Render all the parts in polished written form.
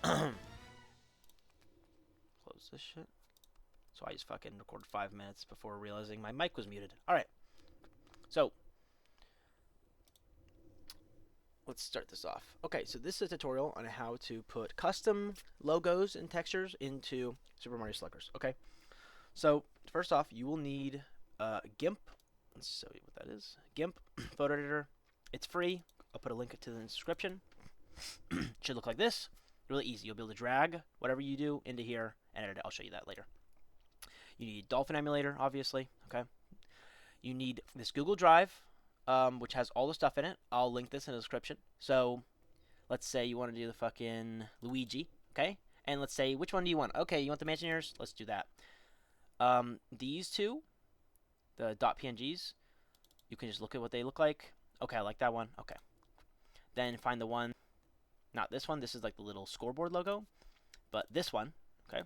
Close this shit. So I just fucking recorded 5 minutes before realizing my mic was muted. Alright, so let's start this off. Okay, so this is a tutorial on how to put custom logos and textures into Super Mario Sluggers. Okay, so first off, you will need GIMP. Let's show you what that is. GIMP photo editor. It's free. I'll put a link to the description. It should look like this. Really easy. You'll be able to drag whatever you do into here and edit it. I'll show you that later. You need Dolphin Emulator, obviously. Okay. You need this Google Drive, which has all the stuff in it. I'll link this in the description. So let's say you want to do the fucking Luigi. Okay. And let's say, which one do you want? Okay, you want the Imagineers? Let's do that. These two, the .pngs, you can just look at what they look like. Okay, I like that one. Okay. Then find the one, not this one. This is like the little scoreboard logo. But this one, okay,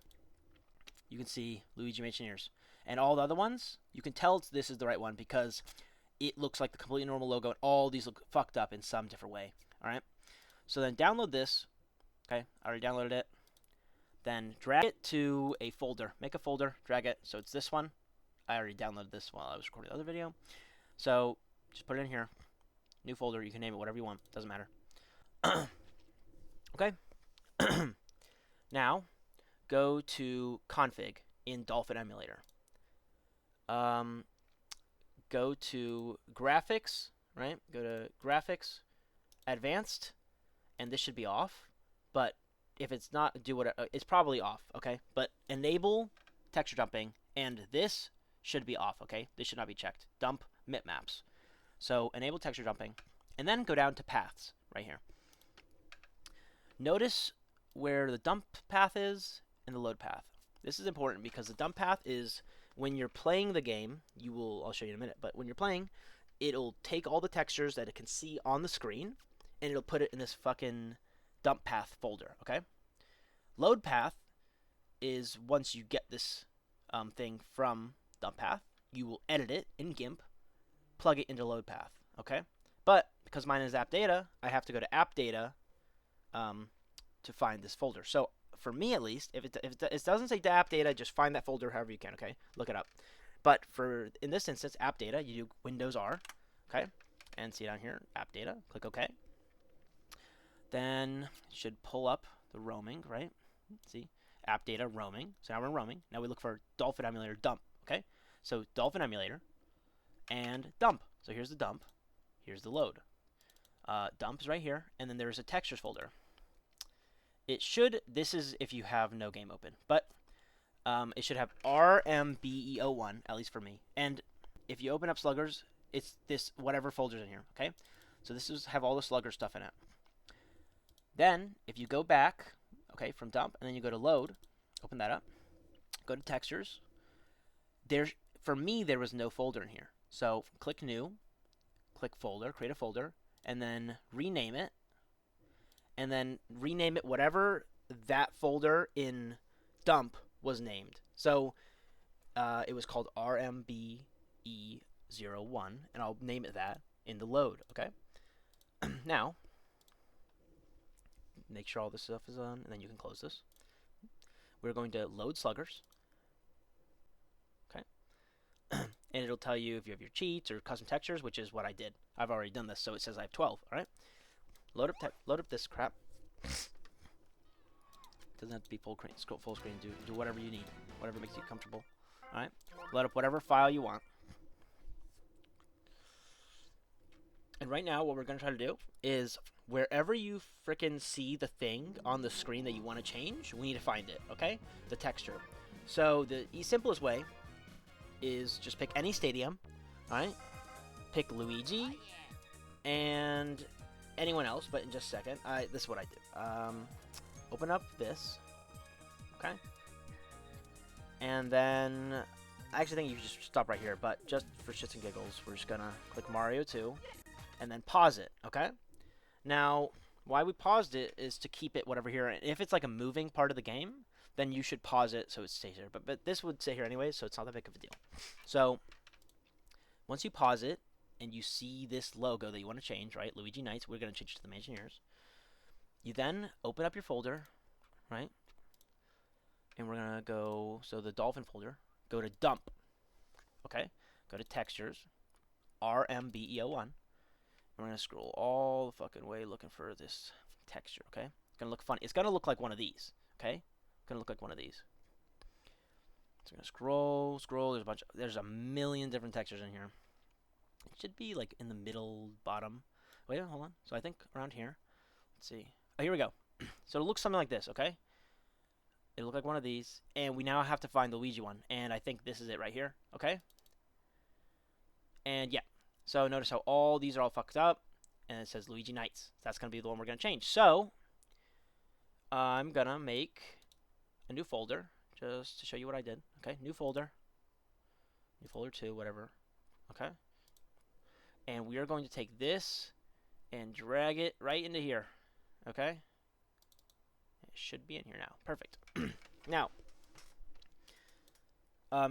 you can see Luigi Imagineers. And all the other ones, you can tell this is the right one because it looks like the completely normal logo, and all these look fucked up in some different way. All right? So then download this. Okay, I already downloaded it. Then drag it to a folder. Make a folder, drag it. So it's this one. I already downloaded this while I was recording the other video. So just put it in here. New folder. You can name it whatever you want. Doesn't matter. Okay. Now, go to config in Dolphin Emulator. Go to graphics, right? Go to graphics, advanced, and this should be off. But if it's not, do what it's probably off, okay? But enable texture dumping, and this should be off, okay? This should not be checked. Dump bitmaps. So enable texture dumping, and then go down to paths right here. Notice where the dump path is and the load path. This is important because the dump path is when you're playing the game, I'll show you in a minute, but when you're playing, it'll take all the textures that it can see on the screen, and it'll put it in this fucking dump path folder, okay? Load path is once you get this thing from dump path, you will edit it in GIMP, plug it into load path, okay? But because mine is app data, I have to go to app data to find this folder. So for me at least, if it doesn't say app data, just find that folder however you can, okay? Look it up. But in this instance, app data, you do Windows R, okay? And see down here, app data, click OK. Then it should pull up the roaming, right? See, app data, roaming. So now we're in roaming. Now we look for Dolphin Emulator dump, okay? So Dolphin Emulator and dump. So here's the dump, here's the load. Dump is right here, and then there's a textures folder. It should, this is if you have no game open, but it should have RMBEO1, at least for me. And if you open up Sluggers, it's this whatever folder's in here, okay? So this is have all the Slugger stuff in it. Then, if you go back, okay, from dump, and then you go to load, open that up, go to textures. For me, there was no folder in here. So click new, click folder, create a folder, and then rename it. And then rename it whatever that folder in dump was named. So it was called RMBE01, and I'll name it that in the load, okay? Now, make sure all this stuff is on, and then you can close this. We're going to load Sluggers, okay? And it'll tell you if you have your cheats or custom textures, which is what I did. I've already done this, so it says I have 12, all right? Load up this crap. Doesn't have to be full screen. Do whatever you need, whatever makes you comfortable. All right. Load up whatever file you want. And right now, what we're going to try to do is wherever you frickin' see the thing on the screen that you want to change, we need to find it. Okay? The texture. So the simplest way is just pick any stadium. All right. Pick Luigi and anyone else, but in just a second, this is what I do. Open up this, okay? And then, I actually think you should just stop right here, but just for shits and giggles, we're just gonna click Mario 2, and then pause it, okay? Now, why we paused it is to keep it whatever here. If it's like a moving part of the game, then you should pause it so it stays here. But this would stay here anyway, so it's not that big of a deal. So, once you pause it, and you see this logo that you want to change, right? Luigi Knights, we're going to change it to the Imagineers. You then open up your folder, right? And we're gonna go, so the dolphin folder, go to dump, okay? Go to textures, RMBEO1. We're gonna scroll all the fucking way looking for this texture, okay? It's gonna look funny. It's gonna look like one of these, okay? It's gonna look like one of these. So we're gonna scroll, scroll. There's a million different textures in here. It should be like in the middle, bottom. Wait, hold on. So I think around here. Let's see. Oh, here we go. So it looks something like this, okay? It looked like one of these, and we now have to find the Luigi one, and I think this is it right here, okay? And yeah, so notice how all these are all fucked up, and it says Luigi Nights. That's gonna be the one we're gonna change. So I'm gonna make a new folder just to show you what I did. Okay, new folder 2, whatever. Okay, and we are going to take this and drag it right into here. Okay, it should be in here now. Perfect. Now,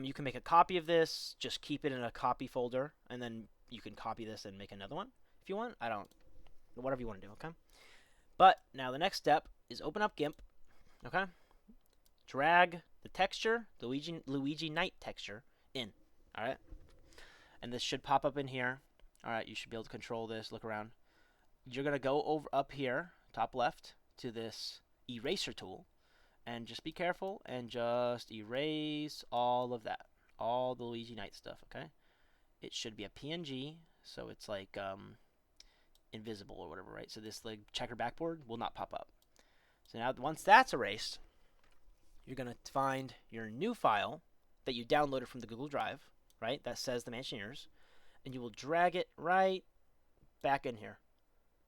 you can make a copy of this. Just keep it in a copy folder, and then you can copy this and make another one if you want. Whatever you want to do. Okay. But now the next step is open up GIMP. Okay. Drag the texture, the Luigi Night texture, in. All right. And this should pop up in here. All right. You should be able to control this. Look around. You're gonna go over up here, top left, to this eraser tool. And just be careful and just erase all of that. All the Luigi Night stuff, okay? It should be a PNG, so it's like invisible or whatever, right? So this like checker backboard will not pop up. So now once that's erased, you're going to find your new file that you downloaded from the Google Drive, right? That says the Mansioneers, and you will drag it right back in here.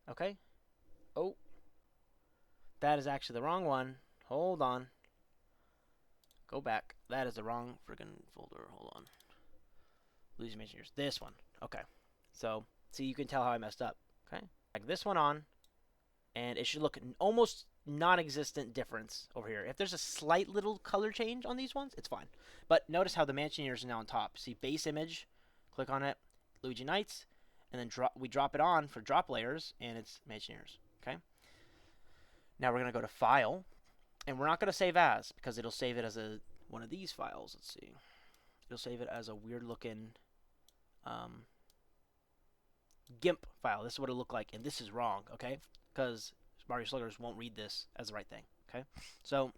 Okay? Oh. That is actually the wrong one. Hold on. Go back. That is the wrong friggin' folder. Hold on. Luigi Mansioneers. This one. Okay. So, see, you can tell how I messed up. Okay. Like this one on, and it should look almost non-existent difference over here. If there's a slight little color change on these ones, it's fine. But notice how the Mansioneers are now on top. See, base image. Click on it. Luigi Nights. And then we drop it on for drop layers, and it's Mansioneers. Okay. Now we're going to go to File. And we're not going to save as, because it'll save it as one of these files. Let's see. It'll save it as a weird-looking GIMP file. This is what it'll look like, and this is wrong, okay? Because Mario Sluggers won't read this as the right thing, okay? So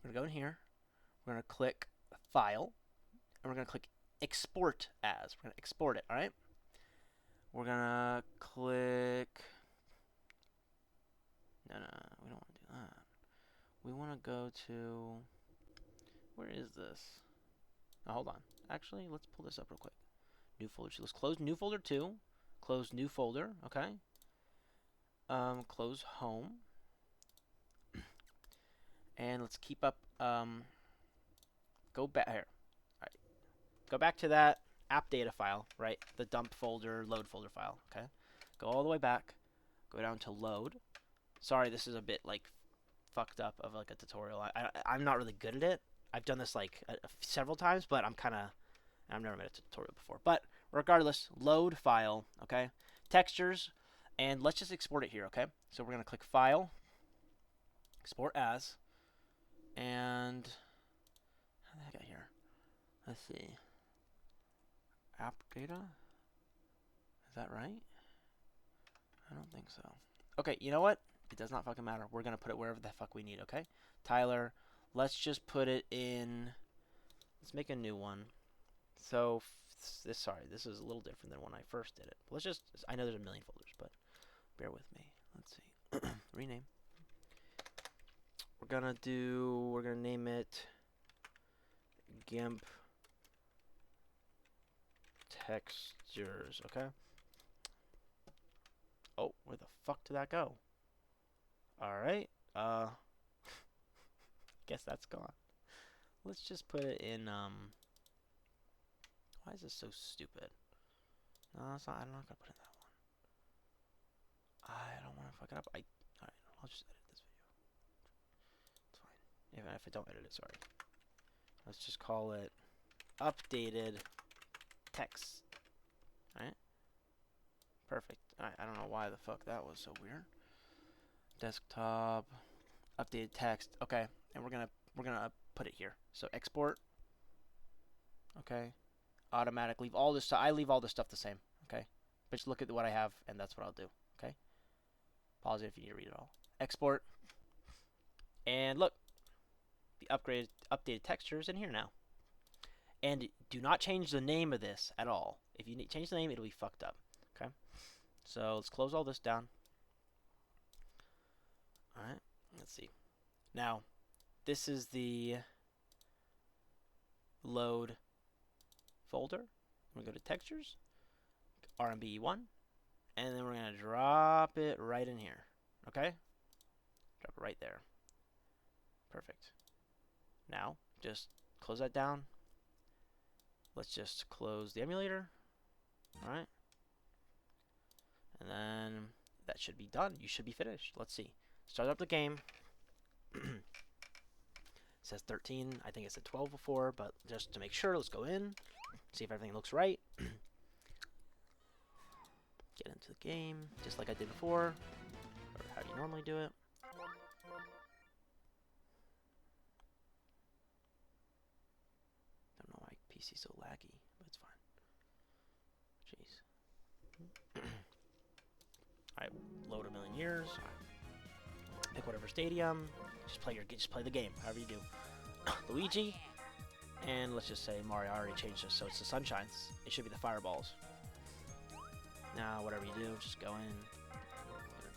we're going to go in here. We're going to click File, and we're going to click Export As. We're going to export it, all right? We're going to click... No, we don't want to do that. We want to go to, where is this? Oh, hold on. Actually, let's pull this up real quick. New folder 2. Let's close new folder 2. Close new folder. Okay. Close home. And let's keep up. Go back here. All right. Go back to that app data file, right? The dump folder, load folder file. Okay. Go all the way back. Go down to load. Sorry, this is a bit like fucked up of like a tutorial. I'm not really good at it. I've done this like several times, but I've never made a tutorial before. But regardless, load file, okay? Textures, and let's just export it here, okay? So we're gonna click File, Export As, and how did I get here? Let's see. App data? Is that right? I don't think so. Okay, you know what? It does not fucking matter. We're going to put it wherever the fuck we need, okay? Tyler, let's just put it in... Let's make a new one. So, sorry, this is a little different than when I first did it. Let's just... I know there's a million folders, but bear with me. Let's see. Rename. We're going to name it GIMP Textures, okay? Oh, where the fuck did that go? Alright, guess that's gone. Let's just put it in, why is this so stupid? No, it's not, I'm not gonna put it in that one. I don't wanna fuck it up. Alright, I'll just edit this video. It's fine. Even if I don't edit it, sorry. Let's just call it updated text. Alright? Perfect. Alright, I don't know why the fuck that was so weird. Desktop updated text. Okay, and we're gonna put it here. So export. Okay, automatic. Leave all this stuff. I leave all this stuff the same. Okay, but just look at what I have, and that's what I'll do. Okay, pause it if you need to read it all. Export, and look, the updated texture is in here now. And do not change the name of this at all. If you change the name, it'll be fucked up. Okay, so let's close all this down. All right, let's see. Now, this is the load folder. We're going to go to textures, RMBE1, and then we're going to drop it right in here. Okay? Drop it right there. Perfect. Now, just close that down. Let's just close the emulator. Alright. And then that should be done. You should be finished. Let's see. Start up the game. It says 13. I think it said 12 before, but just to make sure, let's go in. See if everything looks right. Get into the game, just like I did before, or how you normally do it. Don't know why PC's so laggy, but it's fine. Jeez. Alright, load a million years. Right. Pick whatever stadium. Just play the game, however you do. Luigi. And let's just say Mario. I already changed this, so it's the Sunshines. It should be the Fireballs. Now, whatever you do, just go in.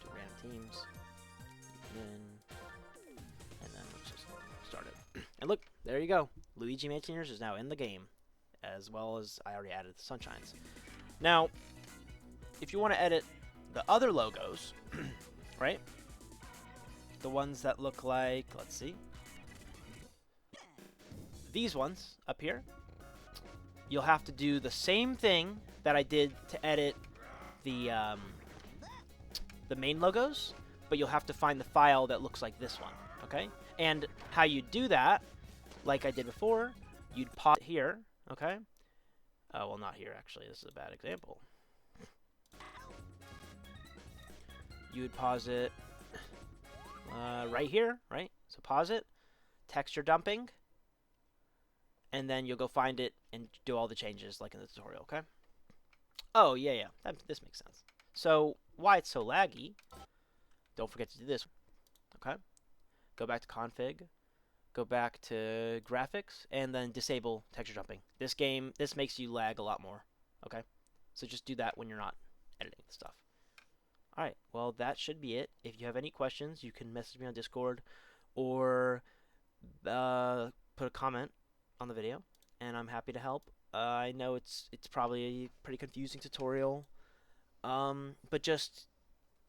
Do random teams. And then let's just start it. And look, there you go. Luigi Mansioners is now in the game, as well as I already added the Sunshines. Now, if you want to edit the other logos, right? The ones that look like, let's see. These ones up here, you'll have to do the same thing that I did to edit the main logos, but you'll have to find the file that looks like this one, okay? And how you do that, like I did before, you'd pause it here, okay? Well, not here, actually. This is a bad example. You would pause it right here, right? So pause it, texture dumping, and then you'll go find it and do all the changes like in the tutorial, okay? Oh, yeah. This makes sense. So, why it's so laggy, don't forget to do this, okay? Go back to config, go back to graphics, and then disable texture jumping. This makes you lag a lot more, okay? So just do that when you're not editing the stuff. Alright, well, that should be it. If you have any questions, you can message me on Discord or put a comment on the video, and I'm happy to help. I know it's probably a pretty confusing tutorial, but just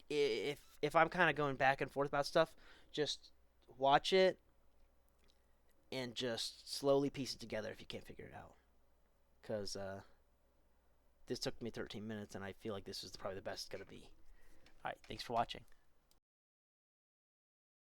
if I'm kind of going back and forth about stuff, just watch it and just slowly piece it together if you can't figure it out. Because this took me 13 minutes, and I feel like this is probably the best it's going to be. Alright, thanks for watching.